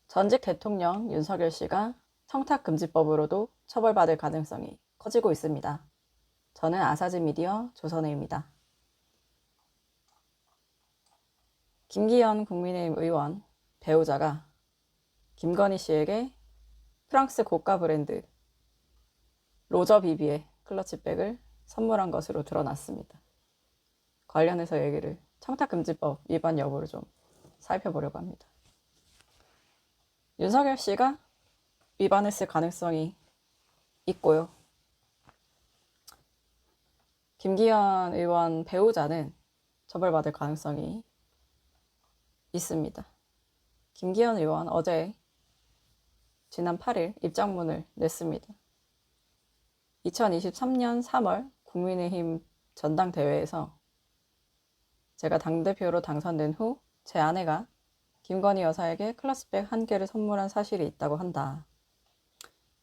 전직 대통령 윤석열 씨가 청탁금지법으로도 처벌받을 가능성이 커지고 있습니다. 저는 아사진 미디어 조선혜입니다. 김기현 국민의힘 의원 배우자가 김건희 씨에게 프랑스 고가 브랜드 로저 비비의 클러치백을 선물한 것으로 드러났습니다. 관련해서 얘기를 청탁금지법 위반 여부를 좀 살펴보려고 합니다. 윤석열 씨가 위반했을 가능성이 있고요. 김기현 의원 배우자는 처벌받을 가능성이 있습니다. 김기현 의원 어제 지난 8일 입장문을 냈습니다. 2023년 3월 국민의힘 전당대회에서 제가 당대표로 당선된 후 제 아내가 김건희 여사에게 클래스백 1개를 선물한 사실이 있다고 한다.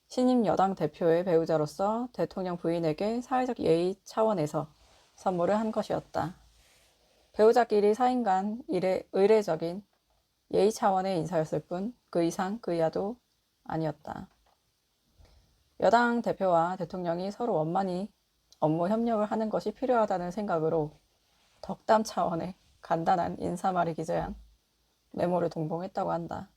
신임 여당 대표의 배우자로서 대통령 부인에게 사회적 예의 차원에서 선물을 한 것이었다. 배우자끼리 사인 간 의례적인 예의 차원의 인사였을 뿐 그 이상 그 이하도 아니었다. 여당 대표와 대통령이 서로 원만히 업무 협력을 하는 것이 필요하다는 생각으로 덕담 차원의 간단한 인사말이 기재한 메모를 동봉했다고 한다.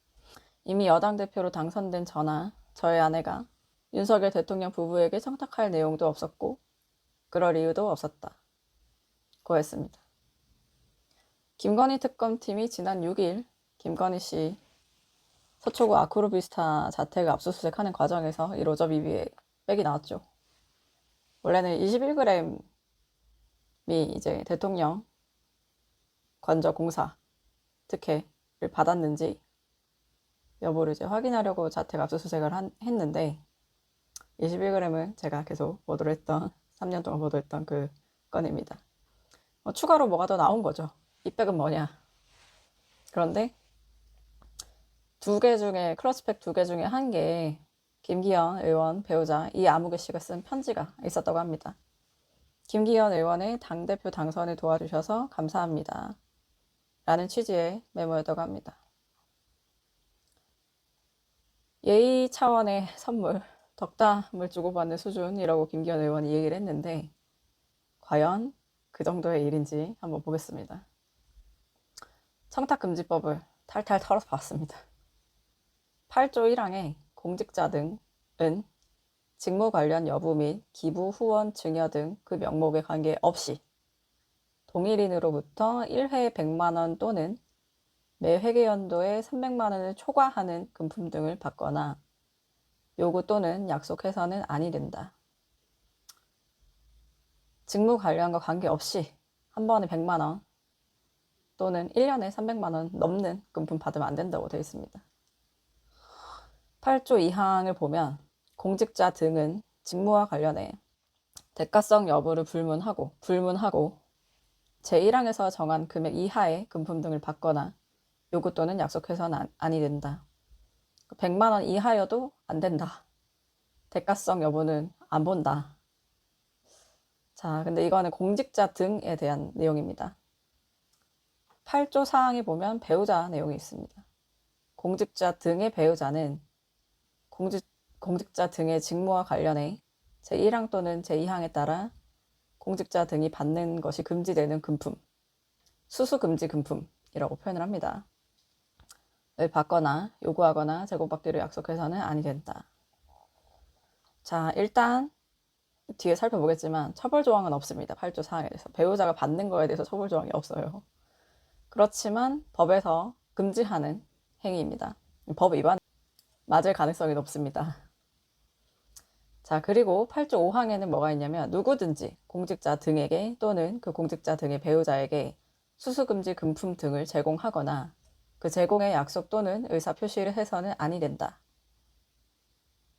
이미 여당 대표로 당선된 저나 저의 아내가 윤석열 대통령 부부에게 청탁할 내용도 없었고 그럴 이유도 없었다. 고 했습니다. 김건희 특검팀이 지난 6일 김건희 씨 서초구 아크로비스타 자택을 압수수색하는 과정에서 이 로저 비비의 백이 나왔죠. 원래는 21g이 이제 대통령 관저 공사 특혜를 받았는지 여부를 이제 확인하려고 자택 압수수색을 했는데 21g은 제가 계속 보도를 했던 3년 동안 보도했던 그 건입니다. 추가로 뭐가 더 나온 거죠. 이 백은 뭐냐. 그런데 클러치백 2개 중에 1개에 김기현 의원 배우자 이아무개 씨가 쓴 편지가 있었다고 합니다. 김기현 의원의 당대표 당선을 도와주셔서 감사합니다. 라는 취지의 메모였다고 합니다. 예의 차원의 선물, 덕담을 주고받는 수준이라고 김기현 의원이 얘기를 했는데 과연 그 정도의 일인지 한번 보겠습니다. 청탁금지법을 탈탈 털어서 봤습니다. 8조 1항에 공직자 등은 직무 관련 여부 및 기부, 후원, 증여 등 그 명목에 관계없이 동일인으로부터 1회 100만원 또는 매 회계연도에 300만원을 초과하는 금품 등을 받거나 요구 또는 약속해서는 아니 된다. 직무 관련과 관계없이 한 번에 100만원 또는 1년에 300만원 넘는 금품 받으면 안 된다고 되어 있습니다. 8조 2항을 보면 공직자 등은 직무와 관련해 대가성 여부를 불문하고 제1항에서 정한 금액 이하의 금품 등을 받거나 요구 또는 약속해서는 아니 된다. 100만원 이하여도 안 된다. 대가성 여부는 안 본다. 자, 근데 이거는 공직자 등에 대한 내용입니다. 8조 사항에 보면 배우자 내용이 있습니다. 공직자 등의 배우자는 공직자 등의 직무와 관련해 제1항 또는 제2항에 따라 공직자 등이 받는 것이 금지되는 금품, 수수금지 금품이라고 표현을 합니다. 을 받거나 요구하거나 제공받기로 약속해서는 아니 된다. 자, 일단 뒤에 살펴보겠지만 처벌 조항은 없습니다. 8조 사항에 대해서. 배우자가 받는 거에 대해서 처벌 조항이 없어요. 그렇지만 법에서 금지하는 행위입니다. 법 위반 맞을 가능성이 높습니다. 자, 그리고 8조 5항에는 뭐가 있냐면 누구든지 공직자 등에게 또는 그 공직자 등의 배우자에게 수수금지 금품 등을 제공하거나 그 제공의 약속 또는 의사표시를 해서는 아니 된다.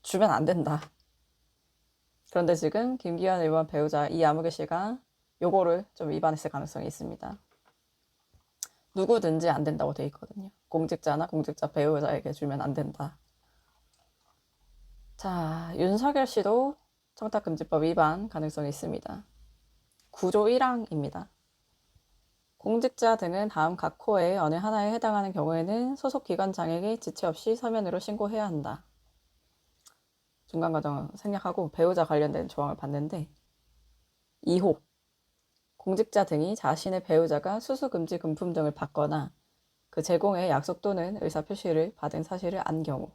주면 안 된다. 그런데 지금 김기현 의원 배우자 이아무개 씨가 요거를 좀 위반했을 가능성이 있습니다. 누구든지 안 된다고 돼 있거든요. 공직자나 공직자 배우자에게 주면 안 된다. 자, 윤석열 씨도 청탁금지법 위반 가능성이 있습니다. 9조 1항입니다. 공직자 등은 다음 각 코어의 어느 하나에 해당하는 경우에는 소속 기관장에게 지체 없이 서면으로 신고해야 한다. 중간 과정 생략하고 배우자 관련된 조항을 봤는데 2호 공직자 등이 자신의 배우자가 수수금지 금품 등을 받거나 그 제공의 약속 또는 의사표시를 받은 사실을 안 경우.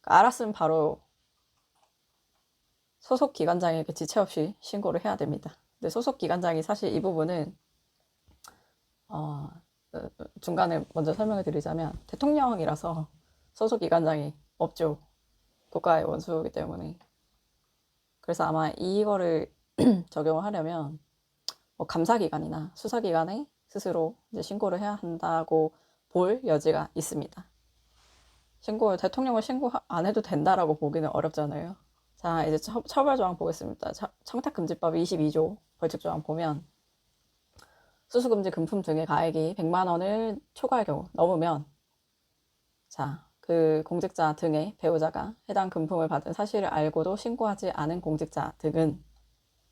알았으면 바로 소속 기관장에게 지체 없이 신고를 해야 됩니다. 근데 소속 기관장이 사실 이 부분은 중간에 먼저 설명을 드리자면 대통령이라서 소속 기관장이 없죠. 국가의 원수이기 때문에. 그래서 아마 이거를 적용을 하려면 뭐 감사기관이나 수사기관에 스스로 이제 신고를 해야 한다고 볼 여지가 있습니다. 대통령을 신고 안 해도 된다라고 보기는 어렵잖아요. 자, 이제 처벌조항 보겠습니다. 청탁금지법 22조 벌칙조항 보면 수수금지 금품 등의 가액이 100만 원을 초과할 경우 넘으면 자, 그 공직자 등의 배우자가 해당 금품을 받은 사실을 알고도 신고하지 않은 공직자 등은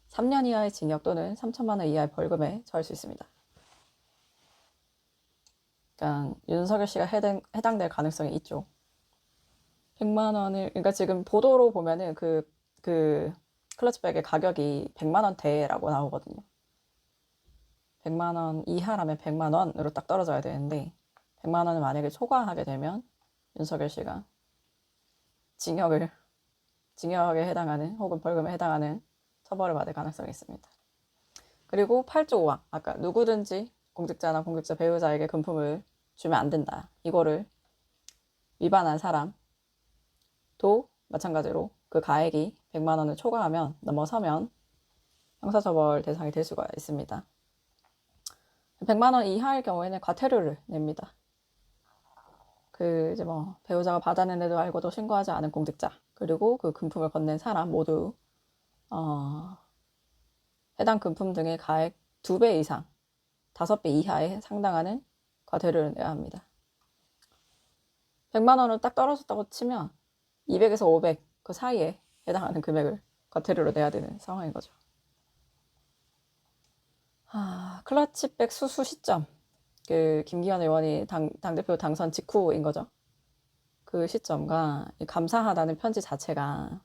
3년 이하의 징역 또는 3천만 원 이하의 벌금에 처할 수 있습니다. 그러니까 윤석열 씨가 해당될 가능성이 있죠. 100만 원을 그러니까 지금 보도로 보면은 그 클러치백의 가격이 100만 원대라고 나오거든요. 100만 원 이하라면 100만 원으로 딱 떨어져야 되는데 100만 원을 만약에 초과하게 되면 윤석열 씨가 징역에 해당하는 혹은 벌금에 해당하는 처벌을 받을 가능성이 있습니다. 그리고 8조 5항 아까 누구든지 공직자나 공직자 배우자에게 금품을 주면 안 된다. 이거를 위반한 사람도 마찬가지로 그 가액이 100만 원을 초과하면 넘어서면 형사처벌 대상이 될 수가 있습니다. 100만 원 이하일 경우에는 과태료를 냅니다. 이제 뭐 배우자가 받았는데도 알고도 신고하지 않은 공직자 그리고 그 금품을 건넨 사람 모두 해당 금품 등의 가액 2배 이상 5배 이하에 상당하는 과태료를 내야 합니다. 100만 원을 딱 떨어졌다고 치면 200에서 500 그 사이에 해당하는 금액을 과태료로 내야 되는 상황인 거죠. 클러치백 수수 시점 김기현 의원이 당대표 당선 직후인 거죠. 그 시점과 감사하다는 편지 자체가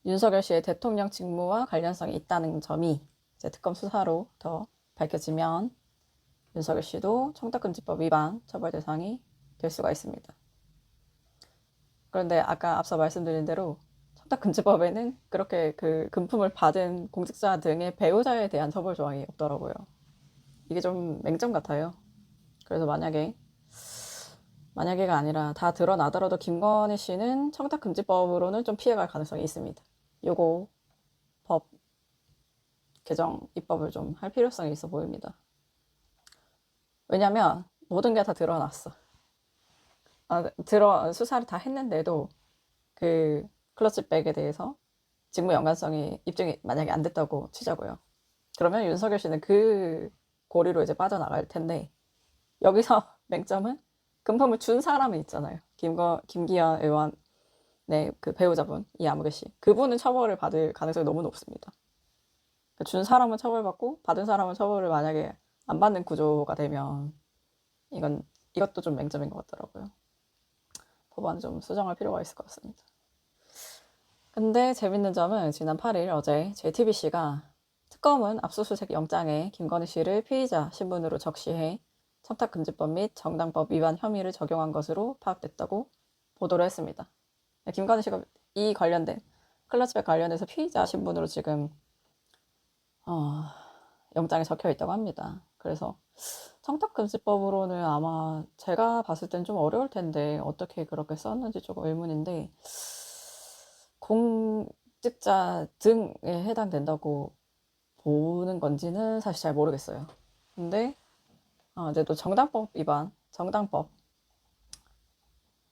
윤석열 씨의 대통령 직무와 관련성이 있다는 점이 이제 특검 수사로 더 밝혀지면 윤석열 씨도 청탁금지법 위반 처벌 대상이 될 수가 있습니다. 그런데 아까 앞서 말씀드린 대로 청탁금지법에는 그렇게 그 금품을 받은 공직자 등의 배우자에 대한 처벌 조항이 없더라고요. 이게 좀 맹점 같아요. 그래서 만약에가 아니라 다 드러나더라도 김건희 씨는 청탁금지법으로는 좀 피해갈 가능성이 있습니다. 요거 법 개정 입법을 좀 할 필요성이 있어 보입니다. 왜냐면 모든 게 다 드러났어. 수사를 다 했는데도 그 클러치백에 대해서 직무 연관성이 입증이 만약에 안 됐다고 치자고요. 그러면 윤석열 씨는 그 고리로 이제 빠져나갈 텐데 여기서 맹점은 금품을 준 사람이 있잖아요. 김기현 의원의 그 배우자분 이아무개 씨. 그분은 처벌을 받을 가능성이 너무 높습니다. 준 사람은 처벌받고 받은 사람은 처벌을 만약에 안 받는 구조가 되면 이것도 좀 맹점인 것 같더라고요. 법안 좀 수정할 필요가 있을 것 같습니다. 근데 재밌는 점은 지난 8일 어제 JTBC가 특검은 압수수색 영장에 김건희 씨를 피의자 신분으로 적시해 청탁금지법 및 정당법 위반 혐의를 적용한 것으로 파악됐다고 보도를 했습니다. 김건희 씨가 이 관련된 클러치백 관련해서 피의자 신분으로 지금 영장에 적혀 있다고 합니다. 그래서 청탁금지법으로는 아마 제가 봤을 땐 좀 어려울 텐데 어떻게 그렇게 썼는지 조금 의문인데 공직자 등에 해당된다고 보는 건지는 사실 잘 모르겠어요. 근데 이제 또 정당법 위반, 정당법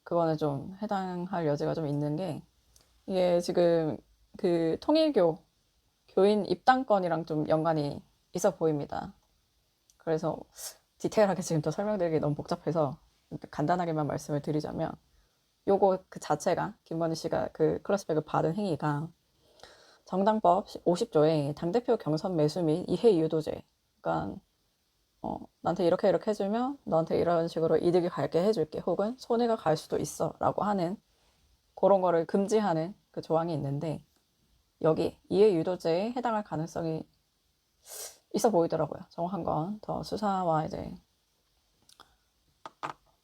그거는 좀 해당할 여지가 좀 있는 게 이게 지금 그 통일교 교인 입당권이랑 좀 연관이 있어 보입니다. 그래서 디테일하게 지금 더 설명드리기 너무 복잡해서 간단하게만 말씀을 드리자면 요거 그 자체가 김건희 씨가 그 클러스백을 받은 행위가 정당법 50조에 당대표 경선 매수 및 이해 유도제, 그러니까 나한테 이렇게 해주면 너한테 이런 식으로 이득이 갈게 해줄게, 혹은 손해가 갈 수도 있어 라고 하는 그런 거를 금지하는 그 조항이 있는데, 여기 이해 유도제에 해당할 가능성이 있어 보이더라고요. 정확한 건 더 수사와 이제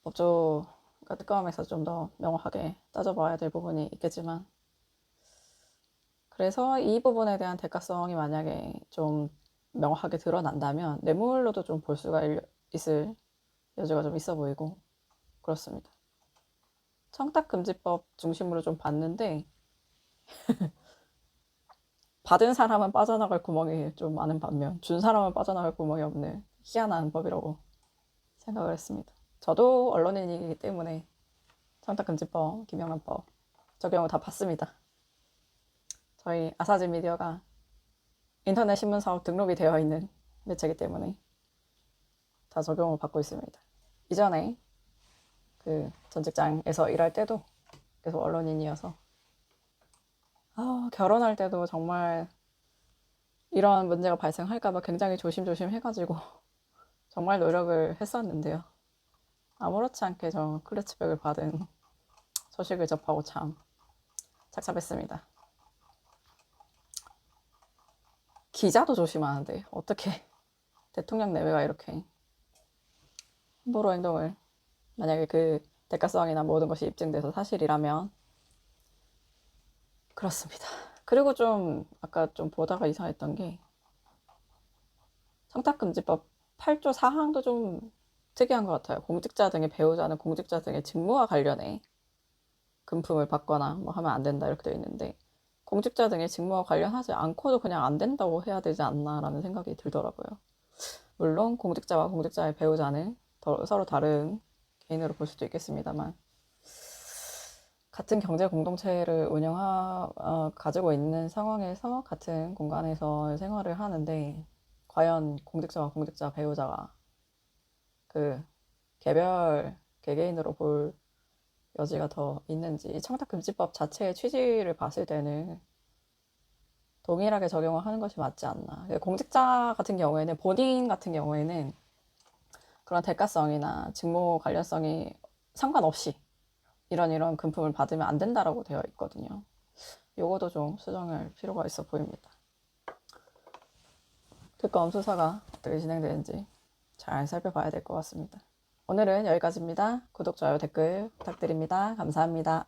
법조가 특검에서 좀 더 명확하게 따져봐야 될 부분이 있겠지만, 그래서 이 부분에 대한 대가성이 만약에 좀 명확하게 드러난다면 뇌물로도 좀 볼 수가 있을 여지가 좀 있어 보이고 그렇습니다. 청탁금지법 중심으로 좀 봤는데 받은 사람은 빠져나갈 구멍이 좀 많은 반면 준 사람은 빠져나갈 구멍이 없는 희한한 법이라고 생각을 했습니다. 저도 언론인이기 때문에 청탁금지법, 김영란법 적용을 다 봤습니다. 저희 아사진 미디어가 인터넷 신문사업 등록이 되어 있는 매체이기 때문에 다 적용을 받고 있습니다. 이전에 그 전 직장에서 일할 때도 계속 언론인이어서 결혼할 때도 정말 이런 문제가 발생할까봐 굉장히 조심조심 해가지고 정말 노력을 했었는데요. 아무렇지 않게 저 클래치백을 받은 소식을 접하고 참 착잡했습니다. 기자도 조심하는데 어떻게 대통령 내외가 이렇게 함부로 행동을, 만약에 그 대가성이나 모든 것이 입증돼서 사실이라면 그렇습니다. 그리고 좀 아까 좀 보다가 이상했던 게 청탁금지법 8조 4항도 좀 특이한 것 같아요. 공직자 등의 배우자는 공직자 등의 직무와 관련해 금품을 받거나 뭐 하면 안 된다 이렇게 되어 있는데, 공직자 등의 직무와 관련하지 않고도 그냥 안 된다고 해야 되지 않나라는 생각이 들더라고요. 물론 공직자와 공직자의 배우자는 서로 다른 개인으로 볼 수도 있겠습니다만, 같은 경제 공동체를 가지고 있는 상황에서 같은 공간에서 생활을 하는데 과연 공직자와 공직자 배우자가 그 개개인으로 볼 여지가 더 있는지, 청탁금지법 자체의 취지를 봤을 때는 동일하게 적용을 하는 것이 맞지 않나. 공직자 같은 경우에는, 본인 같은 경우에는 그런 대가성이나 직무 관련성이 상관없이 이런 금품을 받으면 안 된다라고 되어 있거든요. 요거도 좀 수정할 필요가 있어 보입니다. 특검 수사가 어떻게 진행되는지 잘 살펴봐야 될 것 같습니다. 오늘은 여기까지입니다. 구독, 좋아요, 댓글 부탁드립니다. 감사합니다.